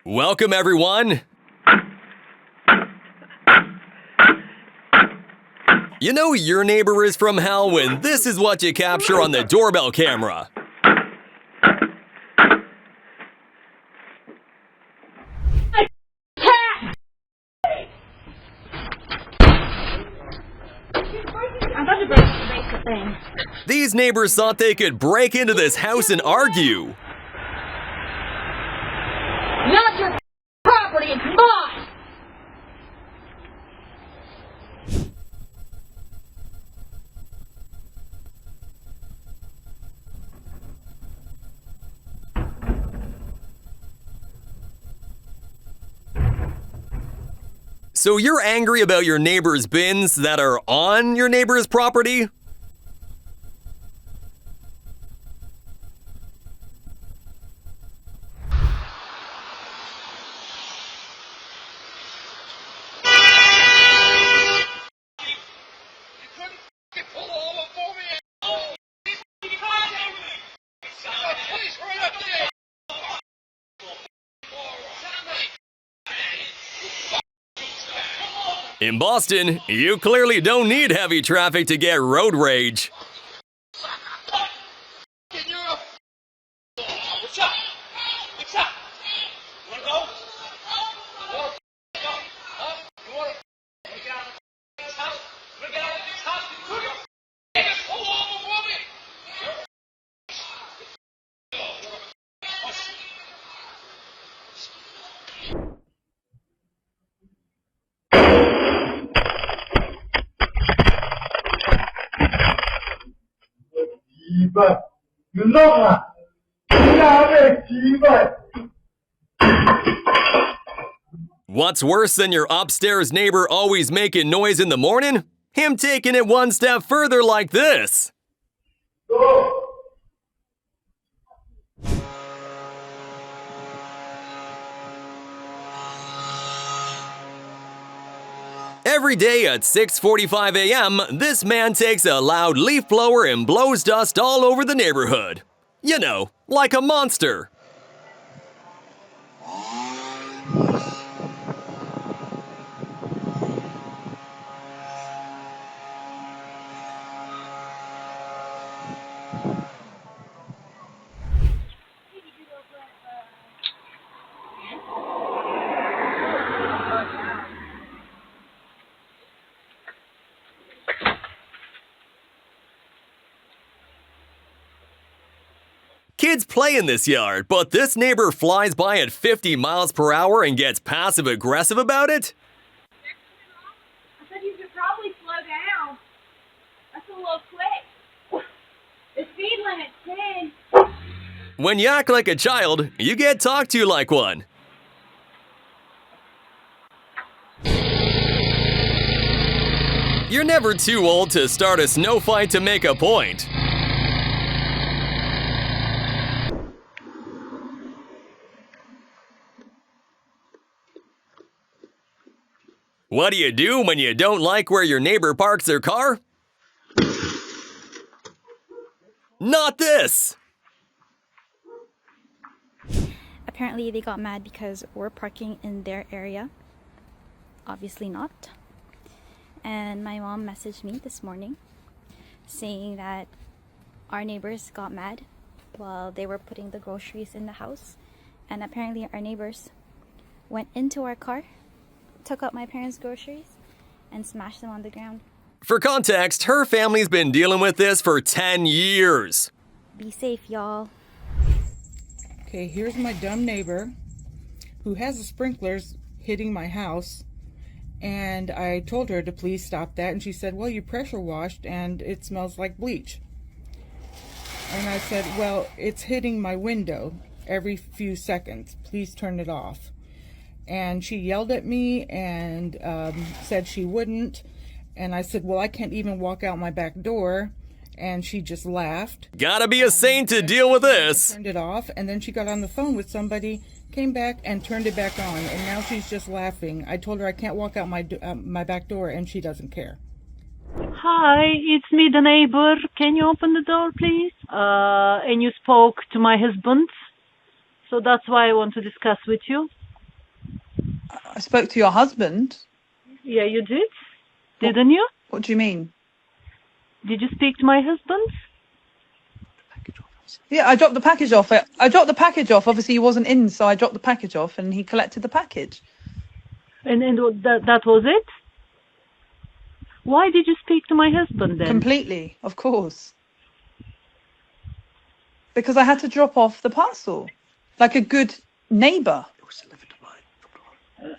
Welcome, everyone. You know your neighbor is from hell when this is what you capture on the doorbell camera. These neighbors thought they could break into this house and argue. Not your property, it's mine! So you're angry about your neighbor's bins that are on your neighbor's property? In Boston, you clearly don't need heavy traffic to get road rage. What's worse than your upstairs neighbor always making noise in the morning? Him taking it one step further like this. Every day at 6:45 a.m., this man takes a loud leaf blower and blows dust all over the neighborhood. You know, like a monster. Kids play in this yard, but this neighbor flies by at 50 miles per hour and gets passive-aggressive about it? I said you should probably slow down. That's a little quick. The speed limit's 10. When you act like a child, you get talked to like one. You're never too old to start a snow fight to make a point. What do you do when you don't like where your neighbor parks their car? Not this! Apparently they got mad because we're parking in their area. Obviously not. And my mom messaged me this morning saying that our neighbors got mad while they were putting the groceries in the house. And apparently our neighbors went into our car, took out my parents' groceries, and smashed them on the ground. For context, her family's been dealing with this for 10 years. Be safe, y'all. Okay, here's my dumb neighbor who has the sprinklers hitting my house, and I told her to please stop that, and she said, well, you pressure washed and it smells like bleach. And I said, well, it's hitting my window every few seconds. Please turn it off. And she yelled at me and said she wouldn't. And I said, well, I can't even walk out my back door. And she just laughed. Gotta be a saint to deal with this. Turned it off, and then she got on the phone with somebody, came back and turned it back on. And now she's just laughing. I told her I can't walk out my back door, and she doesn't care. Hi, it's me, the neighbor. Can you open the door, please? And you spoke to my husband, so that's why I want to discuss with you. I spoke to your husband. Yeah, you did? Didn't you? What do you mean? Did you speak to my husband? Yeah, I dropped the package off. I dropped the package off. Obviously, he wasn't in, so I dropped the package off, and he collected the package. And that was it? Why did you speak to my husband then? Completely, of course. Because I had to drop off the parcel, like a good neighbour.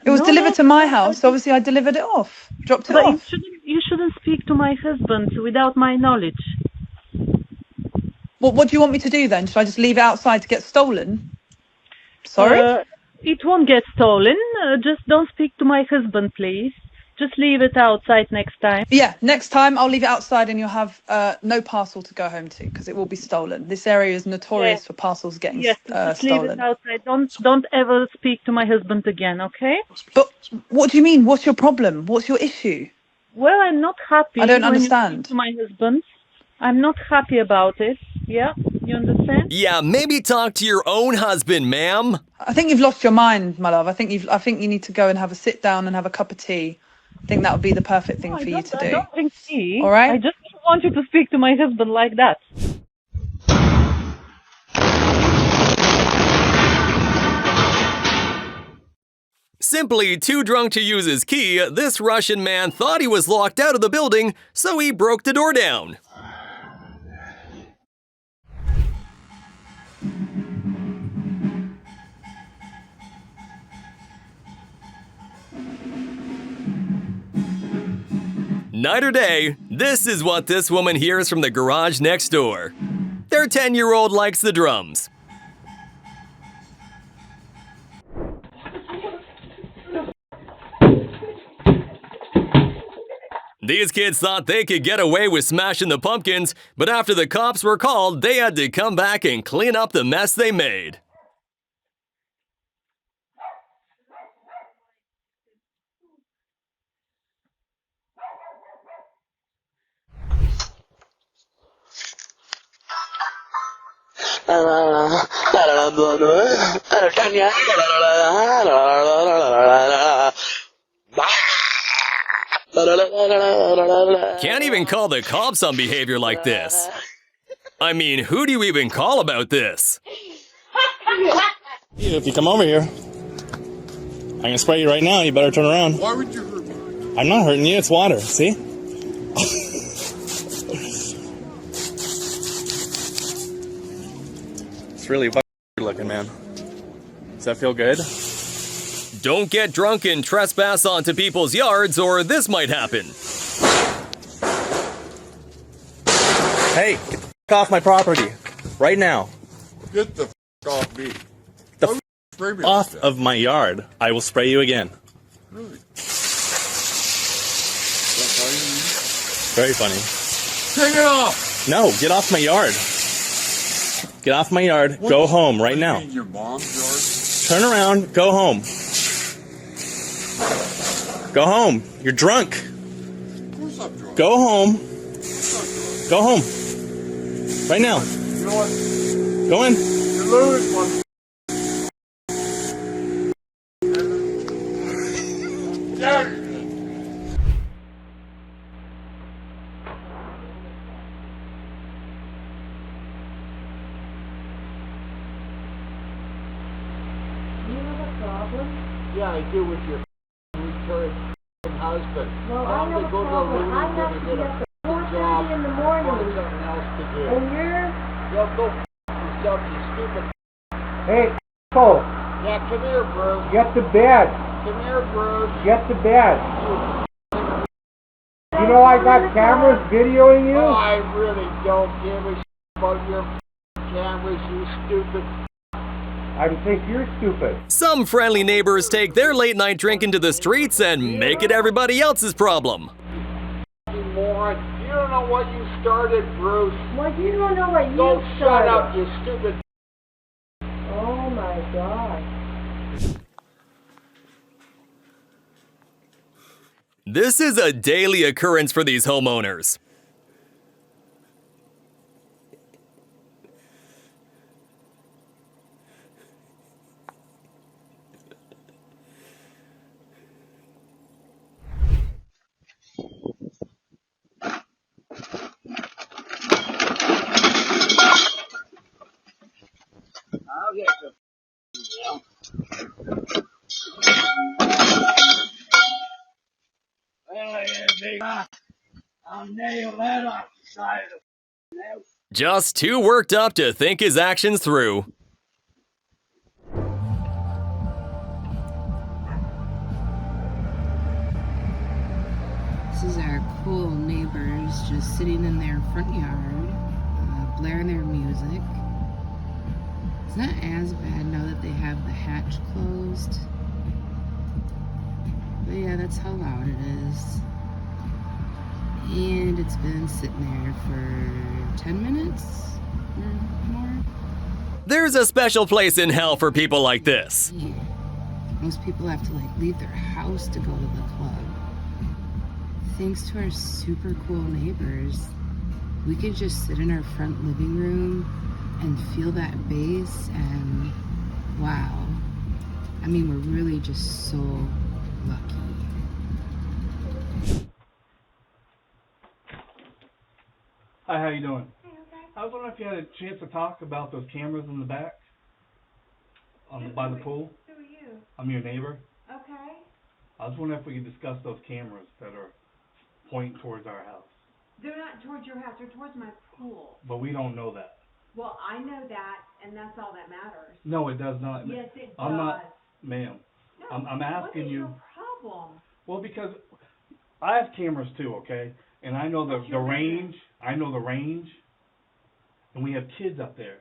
It was delivered to my house. So obviously, I delivered it off, dropped it But off. you shouldn't speak to my husband without my knowledge. What do you want me to do then? Should I just leave it outside to get stolen? Sorry? It won't get stolen. Just don't speak to my husband, please. Just leave it outside next time. Yeah, next time I'll leave it outside and you'll have no parcel to go home to because it will be stolen. This area is notorious for parcels getting just leave it stolen. outside. Don't ever speak to my husband again, okay? But what do you mean? What's your problem? What's your issue? Well, I'm not happy. I don't when understand. You speak to my husband. I'm not happy about it. Yeah, you understand? Yeah, maybe talk to your own husband, ma'am. I think you've lost your mind, my love. I think you need to go and have a sit down and have a cup of tea. I think that would be the perfect thing for you to do. I don't drink tea. All right? I just want you to speak to my husband like that. Simply too drunk to use his key, this Russian man thought he was locked out of the building, so he broke the door down. Night or day, this is what this woman hears from the garage next door. Their 10-year-old likes the drums. These kids thought they could get away with smashing the pumpkins, but after the cops were called, they had to come back and clean up the mess they made. Can't even call the cops on behavior like this. I mean, who do you even call about this? If you come over here, I'm gonna spray you right now. You better turn around. Why would you hurt me? I'm not hurting you. It's water. See? It's really fucking looking, man. Does that feel good? Don't get drunk and trespass onto people's yards, or this might happen. Hey, get the fuck off my property right now. Get the f off me. The f off of my yard. I will spray you again. Really? Very funny. Take it off! No, get off my yard. Get off my yard. Go home right now. Your mom's Turn around. Go home. Go home. You're drunk. yard? Of course I'm drunk. Go home. Go home. Right now. You know what? Go in. You lose one. Yeah. Yeah, I do with your retarded husband. Well, I have a problem. I have to be up at 4:30 in the morning. Find something else to do. And you're... Yo, go yourself, you stupid. Hey, Cole, Yeah, come here, Bruce. get to bed. Come here, Bruce. Get to bed. You know I got cameras videoing you? Oh, I really don't give a about your cameras, you stupid. I think you're stupid. Some friendly neighbors take their late-night drinking to the streets and make it everybody else's problem. You moron. You don't know what you started, Bruce. Well, you don't know what you Go started. shut up, you stupid. Oh, my God. This is a daily occurrence for these homeowners. I'll nail that off the side of the house. Just too worked up to think his actions through. This is our cool neighbors just sitting in their front yard, blaring their music. It's not as bad now that they have the hatch closed. But yeah, that's how loud it is. And it's been sitting there for 10 minutes or more. There's a special place in hell for people like this. Yeah. Most people have to leave their house to go to the club. Thanks to our super cool neighbors, we could just sit in our front living room and feel that bass, and wow. I mean, we're really just so lucky. Hi, how you doing? I was wondering if you had a chance to talk about those cameras in the back, by the pool. Who are you? I'm your neighbor. Okay. I was wondering if we could discuss those cameras that are pointing towards our house. They're not towards your house, they're towards my pool. But we don't know that. Well, I know that, and that's all that matters. No, it does not. Yes, it does. I'm not, ma'am. No, I'm asking you. What is your problem? Well, because I have cameras too, okay? And I know the range. I know the range. And we have kids up there.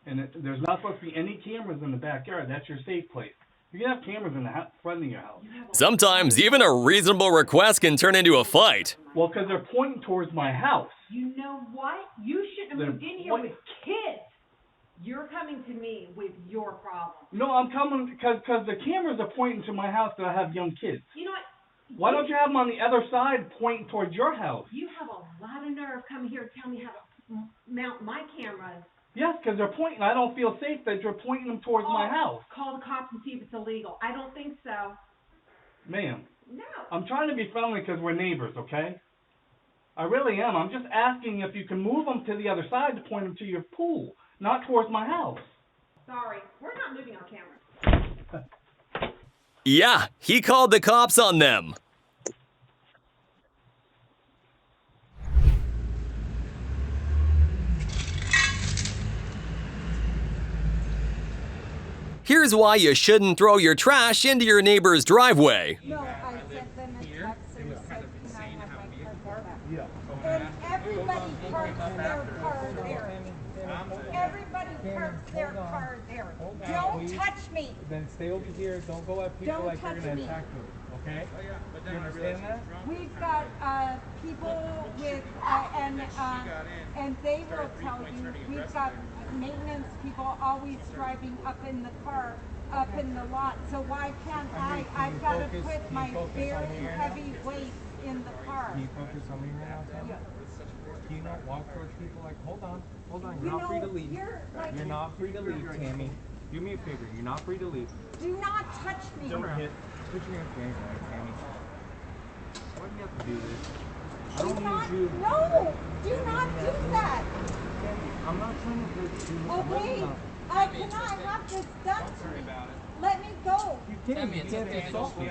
And there's not supposed to be any cameras in the backyard. That's your safe place. You can have cameras in the front of your house. Sometimes even a reasonable request can turn into a fight. Well, because they're pointing towards my house. You know what? You shouldn't have moved in here with kids. You're coming to me with your problem. No, I'm coming because the cameras are pointing to my house that I have young kids. You know what? Why don't you have them on the other side pointing towards your house? You have a lot of nerve coming here and tell me how to mount my cameras. Yes, because they're pointing. I don't feel safe that you're pointing them towards my house. Call the cops and see if it's illegal. I don't think so. Ma'am. No. I'm trying to be friendly because we're neighbors, okay? I really am. I'm just asking if you can move them to the other side to point them to your pool, not towards my house. Sorry, we're not moving our cameras. Yeah, he called the cops on them. Here's why you shouldn't throw your trash into your neighbor's driveway. No, I sent them a text and said, can I have my car back? Yeah. And everybody parks their car there. Everybody parks their car there. Don't touch me. Then stay over here. Don't go at people like you're going to attack them. Okay? Do you understand that? We've got people with, and they will tell you, we've got maintenance people always driving up in the car, up in the lot. So why can't I've got to put my very heavy weight in the car. Can you focus on me right now, Tammy? Yeah. Can you not walk towards people like, hold on. You're not free to leave. You're not free to leave, Tammy. Do me a favor. You're not free to leave. Do not touch me. Don't hit. Put your hands behind your back, Tammy. Why do you have to do this? I don't need you. No, do not do that. Tammy, I'm not trying to hurt you. Okay, I cannot have this done to me. Let me go. You can't. You can't assault me.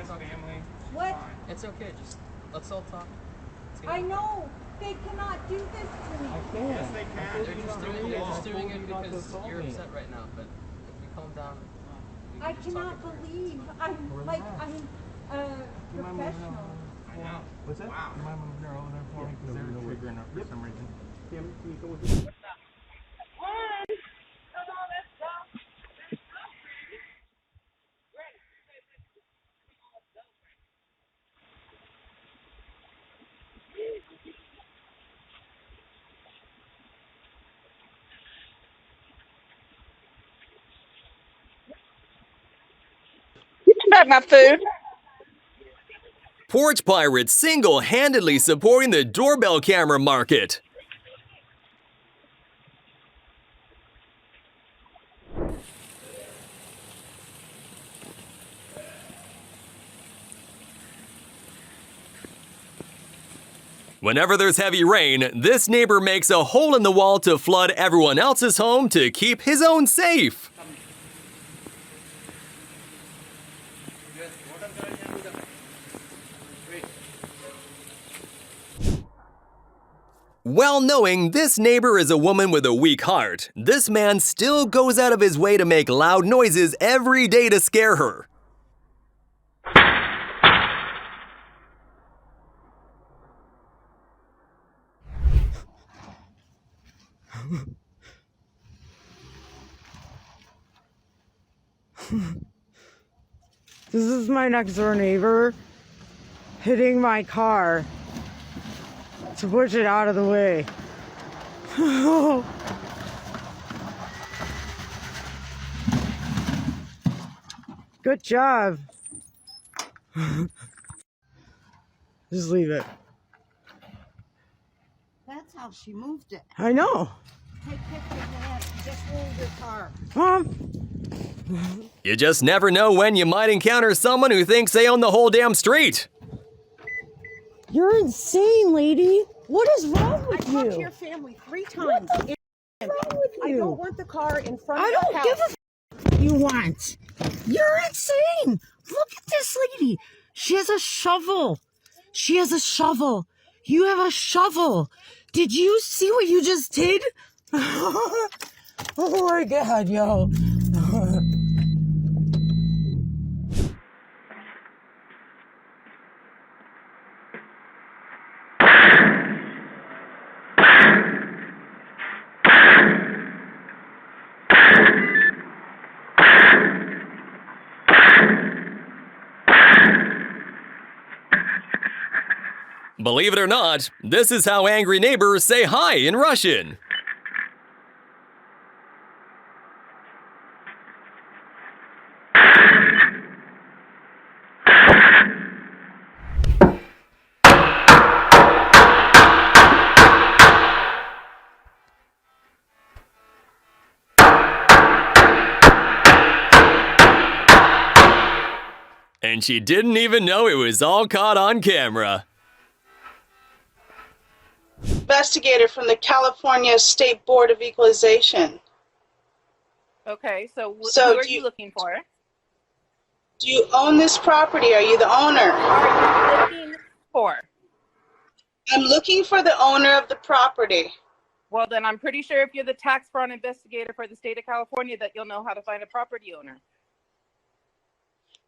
What? It's okay. Just let's all talk. I know. They cannot do this to me. I can. Yes, they can. They're just doing it because you're upset right now. But if we calm down, I cannot believe I'm professional. I know. What's that? Wow. You mind moving her over there for me? Because they're triggering her for some reason. Tim, can you come with me? About my food. Porch pirates single-handedly supporting the doorbell camera market. Whenever there's heavy rain, this neighbor makes a hole in the wall to flood everyone else's home to keep his own safe. Well knowing this neighbor is a woman with a weak heart, this man still goes out of his way to make loud noises every day to scare her. This is my next door neighbor hitting my car to push it out of the way. Good job. Just leave it. That's how she moved it. I know. Take pictures of that. Just move your car. You just never know when you might encounter someone who thinks they own the whole damn street. You're insane, lady. What is wrong with you? I talked to your family 3 times. What's wrong with you? I don't want the car in front I of the don't house. give a f you want. You're insane. Look at this lady. She has a shovel. She has a shovel. You have a shovel. Did you see what you just did? Oh my God, yo. Believe it or not, this is how angry neighbors say hi in Russian. And she didn't even know it was all caught on camera. Investigator from the California State Board of Equalization. Okay, so So who are do you you- looking for? Do you own this property? Are you the owner? Are you looking for? I'm looking for the owner of the property. Well, then I'm pretty sure if you're the tax fraud investigator for the state of California that you'll know how to find a property owner.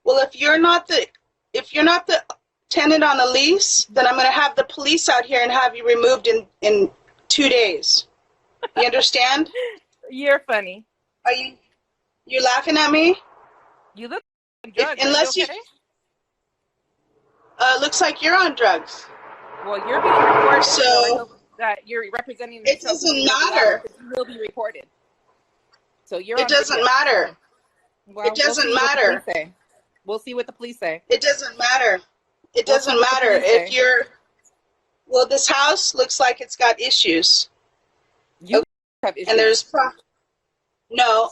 Well, if you're not the tenant on the lease, then I'm going to have the police out here and have you removed in 2 days. You understand? You're funny. Are you laughing at me? You look on drugs. Unless are you okay? Looks like you're on drugs. Well, you're being recorded, so I So hope that you're representing it yourself doesn't in the legal matter. because you will be recorded. So you're. It on doesn't video. matter. Well, It doesn't we'll see what the matter. police say. We'll see what the police say. It doesn't matter. It We'll doesn't see what the matter police if say. you're. Well, this house looks like it's got issues. You have issues. And there's no.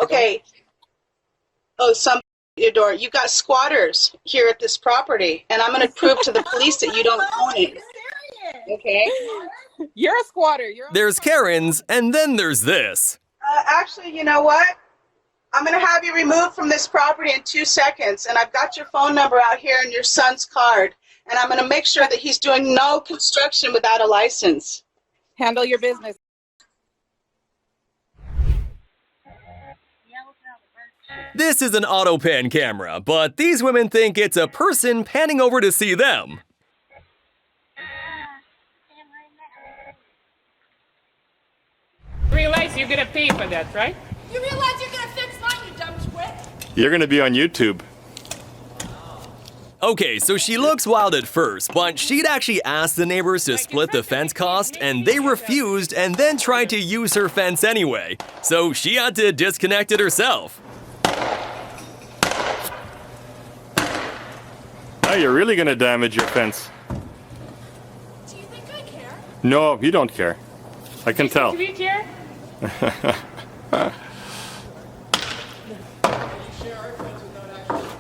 Okay. Oh, some your door. You got squatters here at this property, and I'm going to prove to the police that you don't own it. Okay. You're a squatter. There's Karen's, and then there's this. Actually, you know what? I'm going to have you removed from this property in 2 seconds, and I've got your phone number out here and your son's card, and I'm going to make sure that he's doing no construction without a license. Handle your business. This is an auto pan camera, but these women think it's a person panning over to see them. Realize you're gonna pay for that, right? You realize you're gonna fix mine, you dumb twit? You're gonna be on YouTube. Okay, so she looks wild at first, but she'd actually asked the neighbors to split the fence cost, and they refused and then tried to use her fence anyway. So she had to disconnect it herself. Now you're really gonna damage your fence. Do you think I care? No, you don't care. I can tell. Do we care?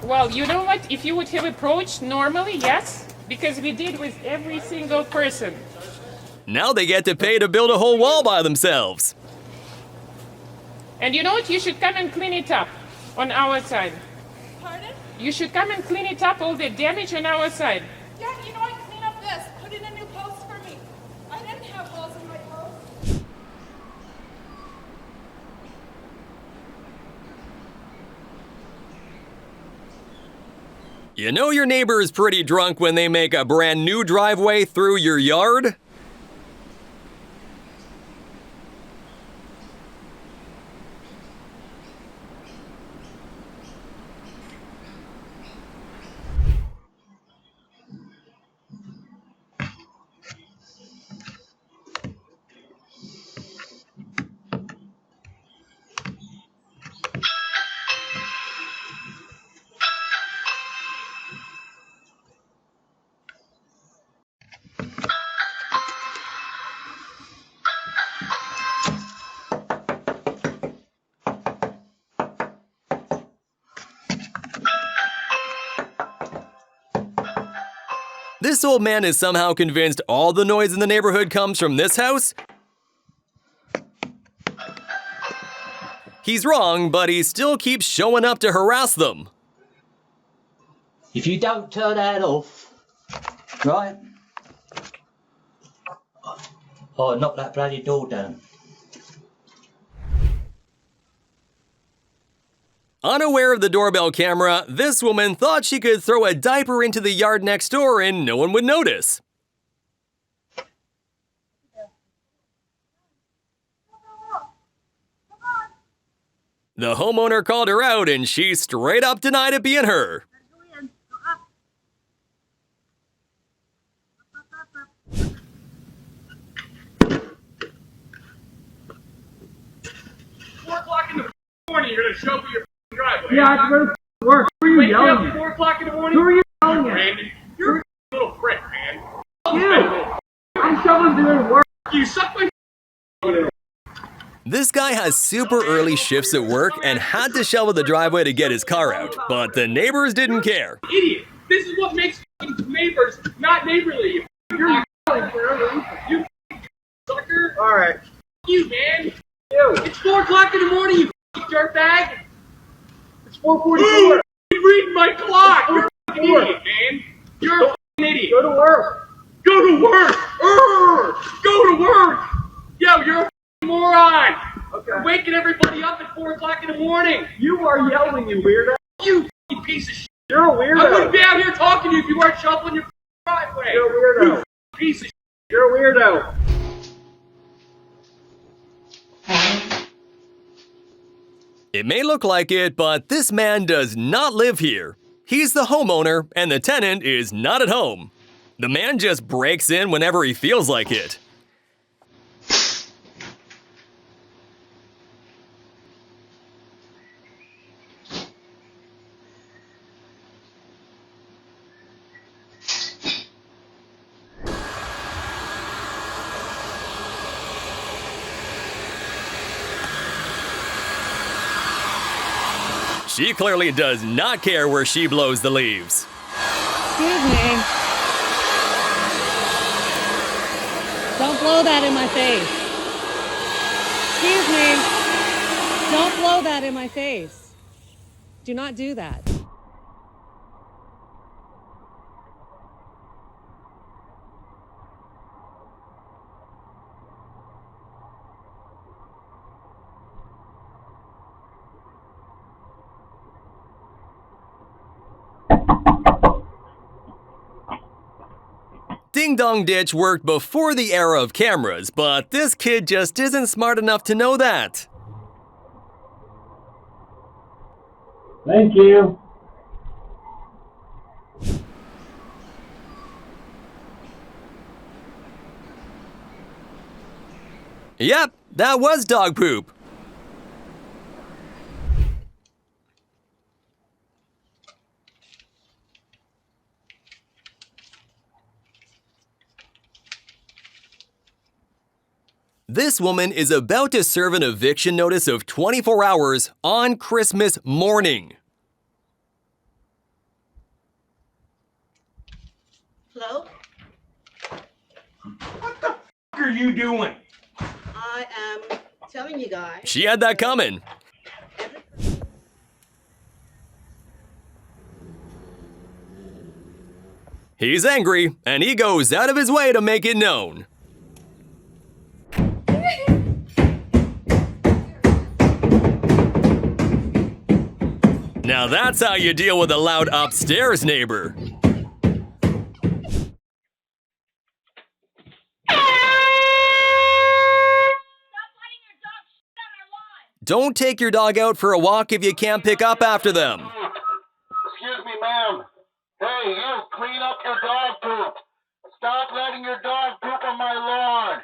Well, you know what? If you would have approached normally, yes, because we did with every single person. Now they get to pay to build a whole wall by themselves. And you know what? You should come and clean it up on our side. Pardon? You should come and clean it up, all the damage on our side. Yeah, you know, I can clean up this. Put in a new post for me. I didn't have holes in my post. You know your neighbor is pretty drunk when they make a brand new driveway through your yard? This old man is somehow convinced all the noise in the neighborhood comes from this house. He's wrong, but he still keeps showing up to harass them. If you don't turn that off, right? I'll knock that bloody door down. Unaware of the doorbell camera, this woman thought she could throw a diaper into the yard next door and no one would notice. The homeowner called her out and she straight up denied it being her. Morning, you're gonna show up at your driveway. Yeah, I have to go to work. Who are you yelling at? 4 o'clock in the morning? Who are you yelling at? Brandon, you're a little prick, man. You! I'm shoveling doing work. You suck my. This guy has super early shifts at work and had to shovel the driveway to get his car out, but the neighbors didn't care. Idiot! This is what makes neighbors not neighborly. You're yelling for no reason. You sucker. All right. You, man. You. It's 4 o'clock in the morning, you dirtbag. It's 4:44. You read my clock. You're an idiot, man. You're an idiot. Go to work. Go to work. Go to work. Yo, you're a moron. Okay. You're waking everybody up at 4 o'clock in the morning. You are yelling, you weirdo. You piece of shit. You're a weirdo. I wouldn't be out here talking to you if you weren't shoveling your driveway. You're a weirdo. You piece of shit. You're a weirdo. It may look like it, but this man does not live here. He's the homeowner, and the tenant is not at home. The man just breaks in whenever he feels like it. She clearly does not care where she blows the leaves. Excuse me. Don't blow that in my face. Excuse me. Don't blow that in my face. Do not do that. Ding Dong Ditch worked before the era of cameras, but this kid just isn't smart enough to know that. Thank you. Yep, that was dog poop. This woman is about to serve an eviction notice of 24 hours on Christmas morning. Hello? What the f*** are you doing? I am telling you guys. She had that coming. He's angry, and he goes out of his way to make it known. Now that's how you deal with a loud upstairs neighbor. Don't take your dog out for a walk if you can't pick up after them. Excuse me, ma'am. Hey, you, clean up your dog poop. Stop letting your dog poop on my lawn.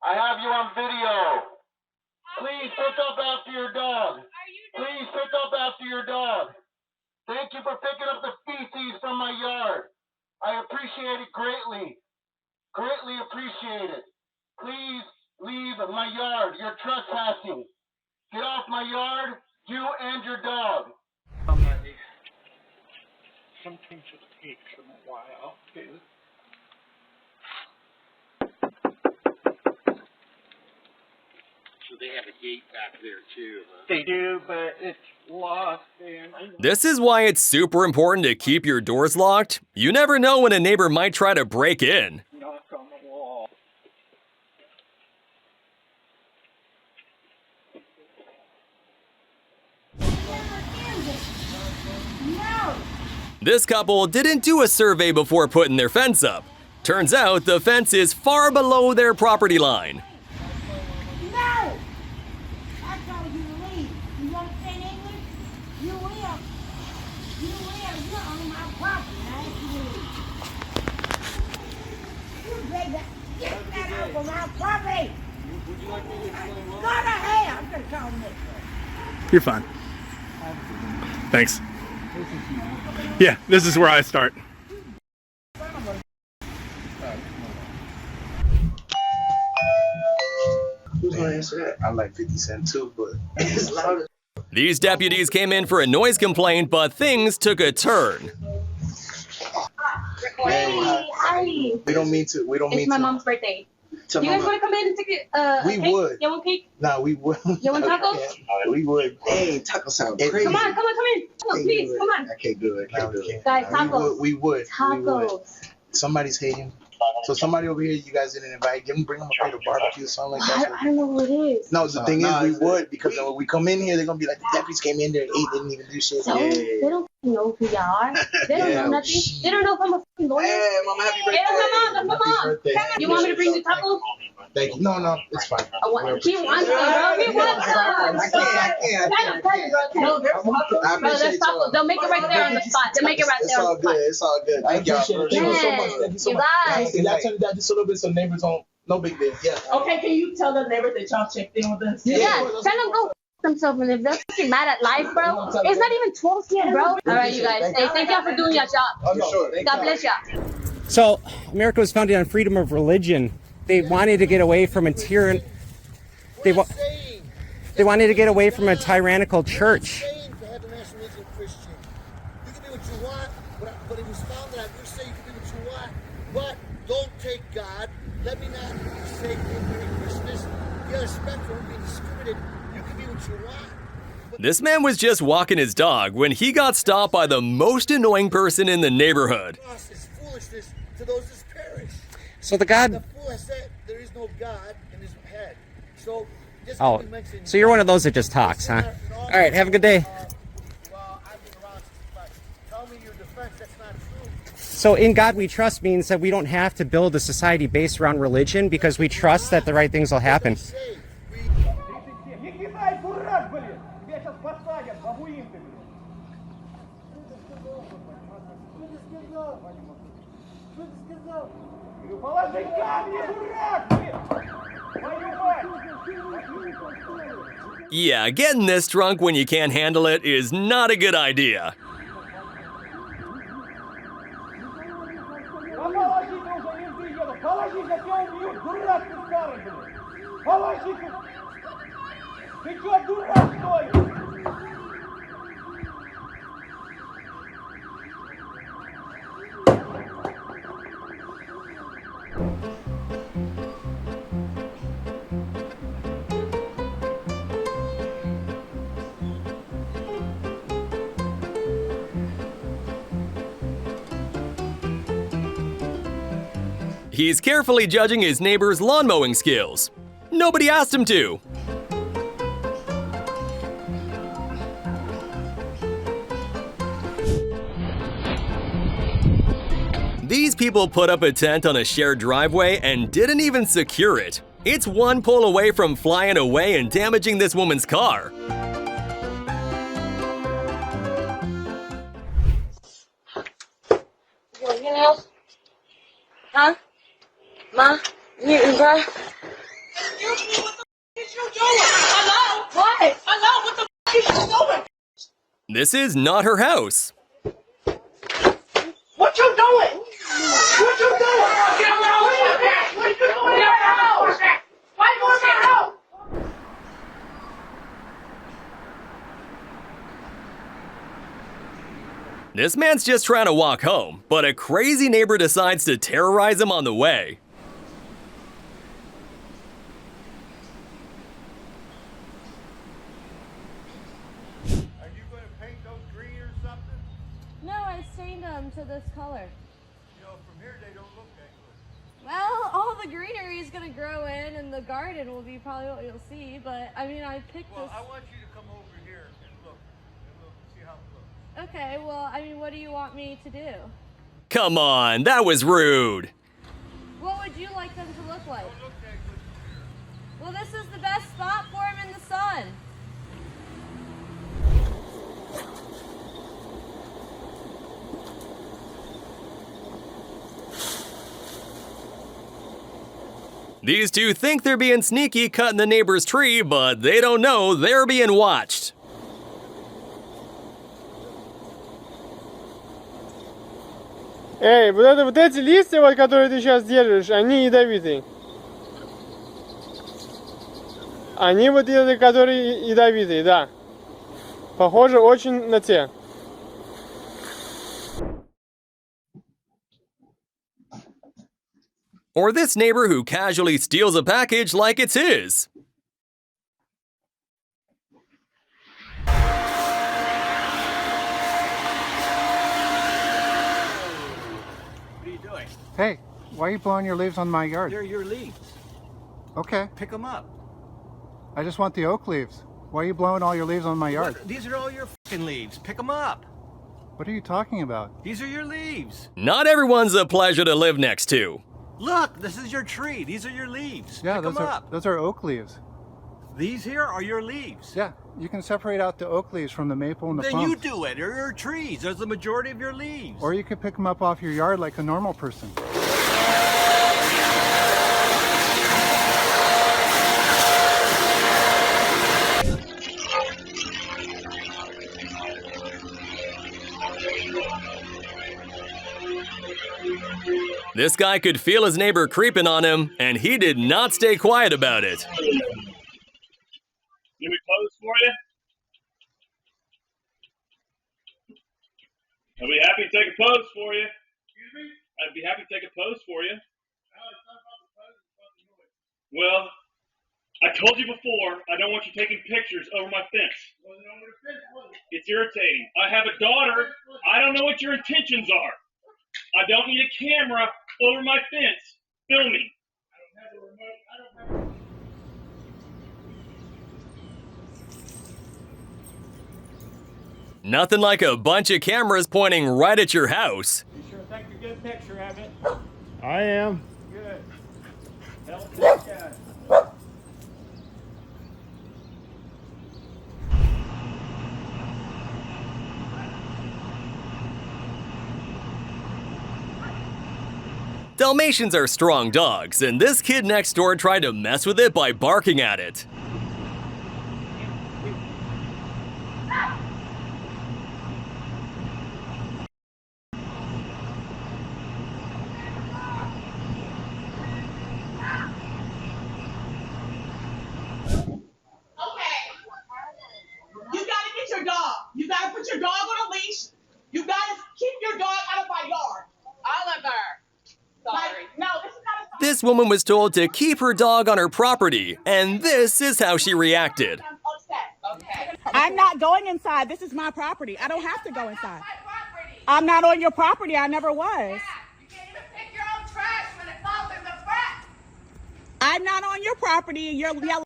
I have you on video. Please pick up after your dog. Please pick up after your dog. Thank you for picking up the feces from my yard. I appreciate it greatly. Greatly appreciate it. Please leave my yard. You're trespassing. Get off my yard, you and your dog. Something just takes a while. So they have a gate back there too. They do, but it's locked. This is why it's super important to keep your doors locked. You never know when a neighbor might try to break in. Knock on the wall. No! This couple didn't do a survey before putting their fence up. Turns out the fence is far below their property line. No! I told you to leave. You understand English? You will. You will. You're on my property. Now you leave. You break that. Get that off of my property. Would you like me to explain Go to hell. I'm going to call this. You're fine. Thanks. Yeah, this is where I start. Who's gonna answer that? I like 50 Cent too, but it's louder. These deputies came in for a noise complaint, but things took a turn. Hey, hi. We don't mean to. It's my mom's birthday. To You guys mama. want to come in and take a We cake? would. You want cake? Nah, we would. You want tacos? We would. Hey, tacos sound crazy. Come on, come in. Come on, please, come on. I can't do it. I can't do it. Guys, tacos. We would. Tacos. Somebody's hating. So somebody over here you guys didn't invite. Bring them a plate of barbecue or something like that. I don't know who it is. No, the thing is we would, because when we come in here, they're gonna be like, the deputies came in there and ate, didn't even do shit. So, they don't know who y'all are. They don't know nothing. They don't know if I'm a fucking lawyer. Hey, mama, happy birthday. Hey, come on. You want me to bring you tacos? Thank you. No, it's fine. He wants them, bro. He wants them. I Bro, there's tacos. They'll make it right there on the spot. They'll make it right there on the spot. It's all good. Thank y'all. Thank you so much. Thank you so much. Guys. Can y'all turn it down just a little bit so neighbors don't, no big deal. Yeah. Okay, can you tell the neighbors that y'all checked in with us? Yeah, tell them go themselves, and if they're fucking mad at life, bro, it's not even 12 yet, bro. All right, you guys. Hey, thank y'all for doing your job. God bless y'all. So, America was founded on freedom of religion. They wanted to get away from a They wanted to get away from a tyrannical church. You can be what you want, but it was founded on you say you can be what you want, but don't take God. Let me not say Merry Christmas. You got respect for him being discriminated. You can be what you want. This man was just walking his dog when he got stopped by the most annoying person in the neighborhood. It's foolishness to those that perish. So the God... The fool has said there is no God in his head. So just Oh, so you're one of those that just talks, huh? All right, have a good day. tell me your defense, that's not true. So in God we trust means that we don't have to build a society based around religion because we trust that the right things will happen. Yeah, getting this drunk when you can't handle it is not a good idea. He's carefully judging his neighbor's lawn mowing skills. Nobody asked him to. These people put up a tent on a shared driveway and didn't even secure it. It's one pull away from flying away and damaging this woman's car. You want your nails? Huh? Ma? You eating, bro? Excuse me, what the f is you doing? Hello? What? Hello, what the f is you doing? This is not her house. What you doing? What you doing? Get out of here! What you doing in my house? Why you in my house? This man's just trying to walk home, but a crazy neighbor decides to terrorize him on the way. No, I stained them to this color. You know, from here they don't look that good. Well, all the greenery is gonna grow in, and the garden will be probably what you'll see. But I mean, I picked this. I want you to come over here and look, see how it looks. Okay, well, I mean, what do you want me to do? Come on, that was rude. What would you like them to look like? Well, this is the best spot for them in the sun. These two think they're being sneaky cutting the neighbor's tree, but they don't know they're being watched. Эй, вот эти листья, вот, которые ты сейчас держишь, они ядовитые. Они вот эти, которые ядовитые, да. Похоже очень на те. Or this neighbor who casually steals a package like it's his. What are you doing? Hey, why are you blowing your leaves on my yard? They're your leaves. Okay. Pick them up. I just want the oak leaves. Why are you blowing all your leaves on my yard? What? These are all your fucking leaves. Pick them up. What are you talking about? These are your leaves. Not everyone's a pleasure to live next to. Look, this is your tree. These are your leaves. Yeah, Pick them up. those are oak leaves. These here are your leaves. Yeah, you can separate out the oak leaves from the maple and the Then plums. you do it. They're your trees. There's the majority of your leaves. Or you could pick them up off your yard like a normal person. This guy could feel his neighbor creeping on him, and he did not stay quiet about it. Give me clothes for you? I'll be happy to take a pose for you. Excuse me? I'd be happy to take a pose for you. Well, I told you before, I don't want you taking pictures over my fence. It's irritating. I have a daughter. I don't know what your intentions are. I don't need a camera over my fence filming. Nothing like a bunch of cameras pointing right at your house. You sure think you're getting a picture of it? I am. Good. Help this guy. Dalmatians are strong dogs, and this kid next door tried to mess with it by barking at it. You gotta get your dog. You gotta put your dog on a leash. You gotta keep your dog out of my yard. Oliver. Sorry. No, this is not a... This woman was told to keep her dog on her property, and this is how she reacted. Okay. I'm not going inside. This is my property. I don't have to go inside. I'm not on your property. I never was. You can't even pick your own trash when it falls in I'm not on your property and you're yelling.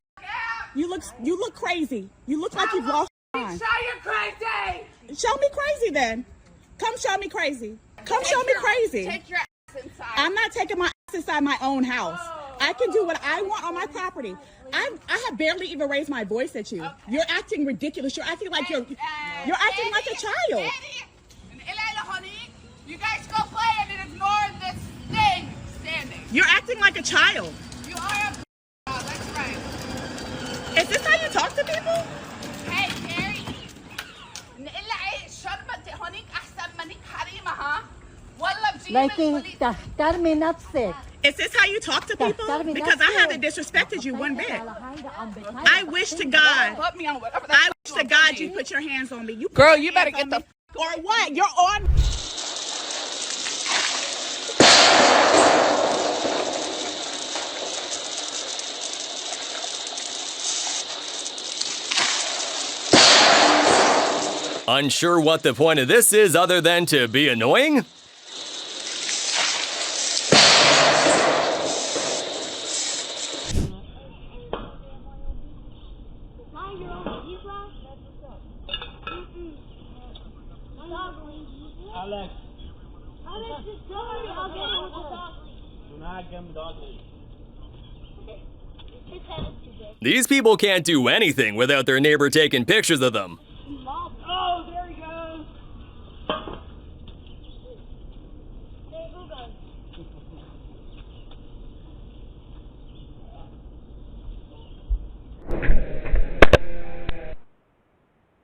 You look crazy. You look like you've lost your mind. Show you crazy. Show me crazy then. Come show me crazy. Come show me crazy. Take your ass inside. I'm not taking my ass inside my own house. I can do what I want on my property. I have barely even raised my voice at you. You're acting ridiculous. You're acting like you're acting like a child. You guys go play and ignore this thing standing. You're acting like a child. You are a that's right. Is this how you talk to people? Hey, Gary. شربت هونيك أحسن منك حريمة ها؟ والله بجيبك تحترمي نفسك. Is this how you talk to people? Because I haven't disrespected you one bit. I wish to God. Put me on whatever. I wish to God you put your hands on me. Girl, you better get the or what? You're on. Unsure what the point of this is other than to be annoying? These people can't do anything without their neighbor taking pictures of them. Oh, there he goes.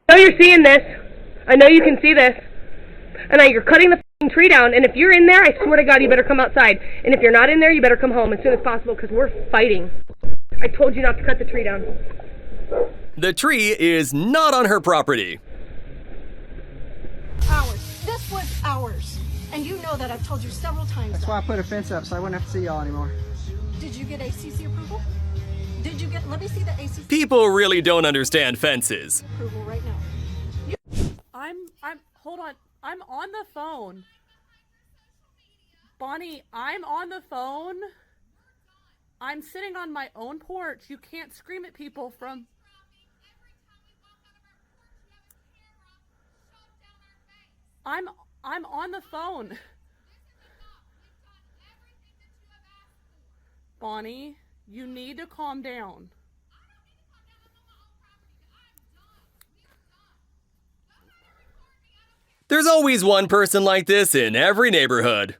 I know you're seeing this. I know you can see this. And now you're cutting the f***ing tree down, and if you're in there, I swear to God, you better come outside. And if you're not in there, you better come home as soon as possible, because we're fighting. I told you not to cut the tree down. The tree is not on her property. Ours. This was ours. And you know that. I've told you several times. That's why I put a fence up, so I wouldn't have to see y'all anymore. Did you get ACC approval? Did you get, let me see the ACC People really don't understand fences. approval right now. Hold on. I'm on the phone. Bonnie, I'm on the phone. I'm sitting on my own porch. You can't scream at people from... I'm on the phone. Bonnie, you need to calm down. There's always one person like this in every neighborhood.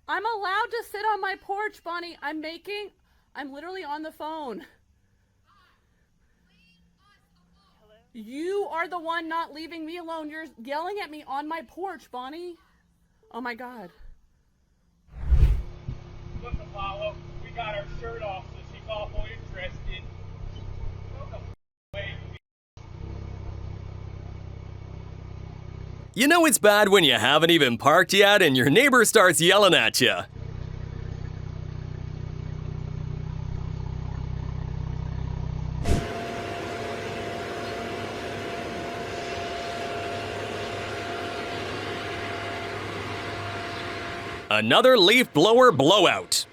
I'm allowed to sit on my porch, Bonnie. I'm literally on the phone. You are the one not leaving me alone. You're yelling at me on my porch, Bonnie. Oh my God. Look, Apollo, we got our shirt off, so she's awful interested. You know it's bad when you haven't even parked yet and your neighbor starts yelling at you. Another leaf blower blowout.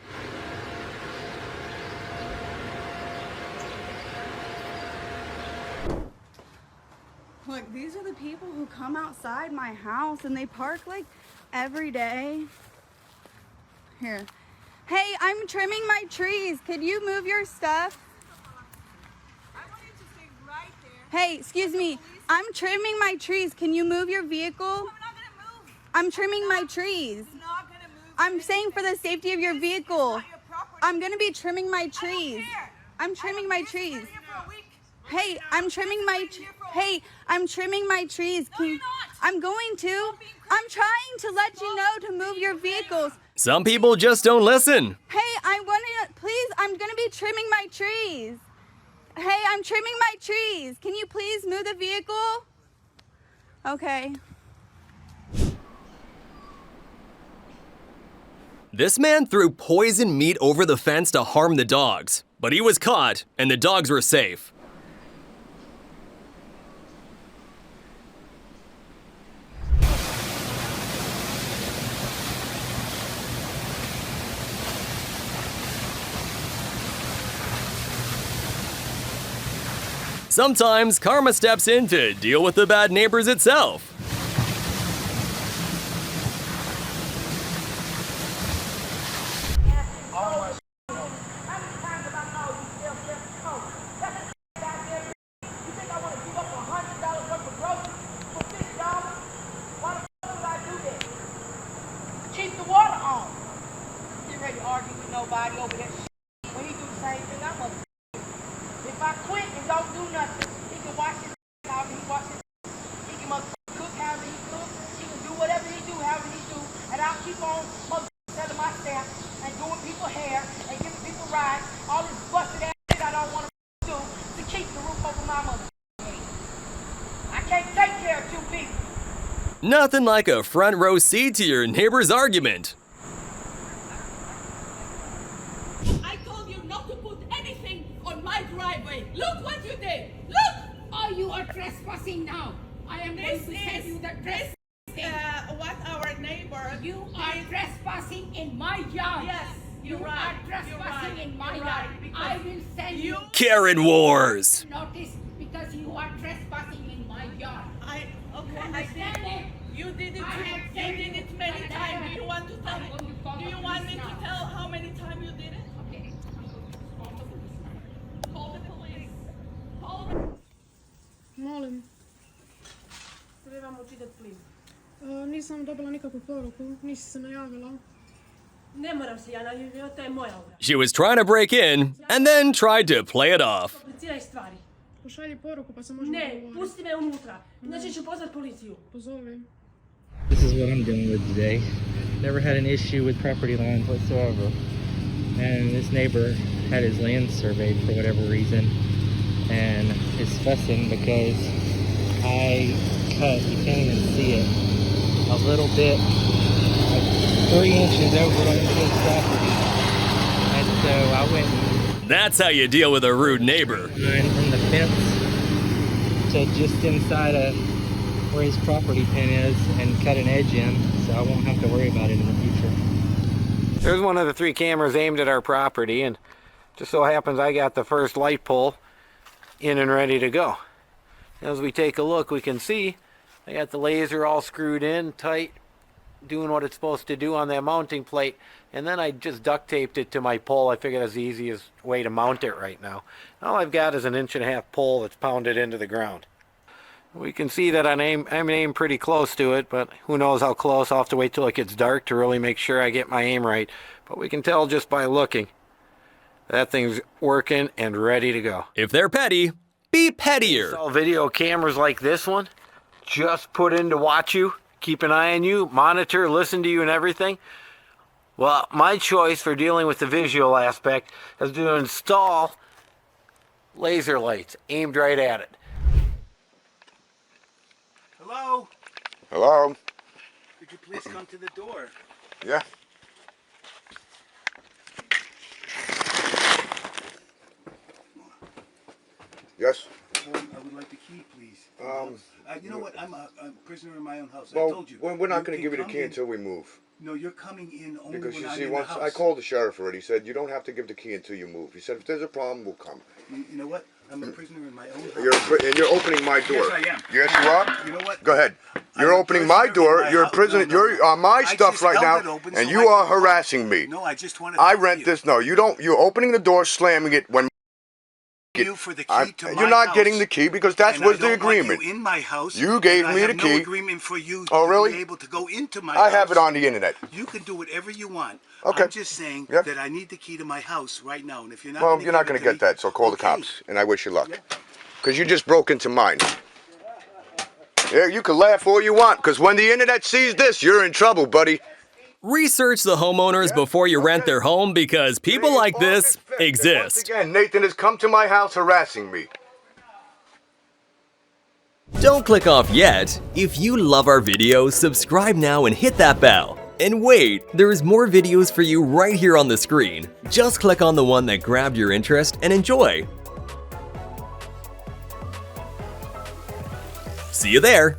Look, these are the people who come outside my house and they park like every day. Here. Hey, I'm trimming my trees. Could you move your stuff? I want you to stay right there. Hey, excuse me. I'm trimming my trees. Can you move your vehicle? I'm not gonna move. I'm trimming my trees. I'm not gonna move. I'm saying for the safety of your vehicle. I'm gonna be trimming my trees. I'm trimming my trees. Hey, I'm trimming my I'm trimming my trees. I'm going to. I'm trying to let you know to move your vehicles. Some people just don't listen. Hey, I want to please. I'm going to be trimming my trees. Hey, I'm trimming my trees. Can you please move the vehicle? Okay. This man threw poisoned meat over the fence to harm the dogs, but he was caught and the dogs were safe. Sometimes karma steps in to deal with the bad neighbors itself. Keep the water on. Get ready to argue with nobody over that shit. When he do the same thing, I'm gonna. If I quit and don't do nothing, he can wash his however he wash his. He can cook however he cook. He can do whatever he do however he do. And I'll keep on selling my stamp and doing people hair and giving people rides. All this busted ass shit I don't want to do to keep the roof over my mother. I can't take care of two people. Nothing like a front row seat to your neighbor's argument. I told you not to put anything on my driveway. Look what you did. Look! Oh, you are trespassing now. I am going to send you the trespassing. What our neighbor. You are trespassing in my yard. Yes, you right. are trespassing in my yard. I will send you Karen Wars. notice because you are trespassing in my yard. Understand it? You did it. You did it many times. Do you want to tell me? Do you want me to tell how many times you did it? Okay. Call the police. Call the... Molim. Trebam učitati plin. Nisam dobila nikakvu poruku, nisi se najavila. Ne moram se ja najaviti, to je moja obra. She was trying to break in and then tried to play it off. Kompliciraj stvari. Pošalji poruku pa se možemo Ne, dogovoriti. pusti me unutra. Inače ću pozvat policiju. Pozovi. This is what I'm dealing with today. Never had an issue with property lines whatsoever. And this neighbor had his land surveyed for whatever reason and is fussing because I cut, you can't even see it, a little bit, like 3 inches over on his property. And so I went and That's how you deal with a rude neighbor. from the fence to just inside of where his property pin is and cut an edge in, so I won't have to worry about it in the future. There's one of the 3 cameras aimed at our property, and just so happens I got the first light pole in and ready to go. As we take a look, we can see I got the laser all screwed in tight, doing what it's supposed to do on that mounting plate, and then I just duct taped it to my pole. I figured that's the easiest way to mount it right now. All I've got is an 1.5-inch pole that's pounded into the ground. We can see that I'm aimed pretty close to it, but who knows how close. I'll have to wait till it gets dark to really make sure I get my aim right. But we can tell just by looking. That thing's working and ready to go. If they're petty, be pettier. All video cameras like this one, just put in to watch you, keep an eye on you, monitor, listen to you and everything. Well, my choice for dealing with the visual aspect is to install laser lights aimed right at it. Hello? Hello? Could you please come to the door? Yeah. Yes. I would like the key, please. You know what? I'm a prisoner in my own house. Well, I told you. we're not going to can give you the come key in. until we move. No, you're coming in only Because when you I'm see, in once the house. I called the sheriff already. He said you don't have to give the key until you move. He said if there's a problem, we'll come. You know what? I'm a prisoner in my own house. You're opening my door. Yes, I am. Yes, you are. You know what? Go ahead. You're opening my door. You're a prisoner. You're on my stuff right now, and you are harassing me. No, I just wanted. I rent this. No, you don't. You're opening the door, slamming it when. You for the key to my You're not house. getting the key because that And was I don't the agreement. Want you in my house. You gave and me I the have key. No agreement for you Oh, to really? be able to go into my I house. have it on the internet. You can do whatever you want. Okay. I'm just saying that I need the key to my house right now, and if you're not. Well, you're not going to get that, so call the cops, and I wish you luck. Because you just broke into mine. Yeah, you can laugh all you want, because when the internet sees this, you're in trouble, buddy. Research the homeowners before you rent their home because people like this Once exist. again, Nathan has come to my house harassing me. Don't click off yet. If you love our videos, subscribe now and hit that bell. And wait, there's more videos for you right here on the screen. Just click on the one that grabbed your interest and enjoy. See you there.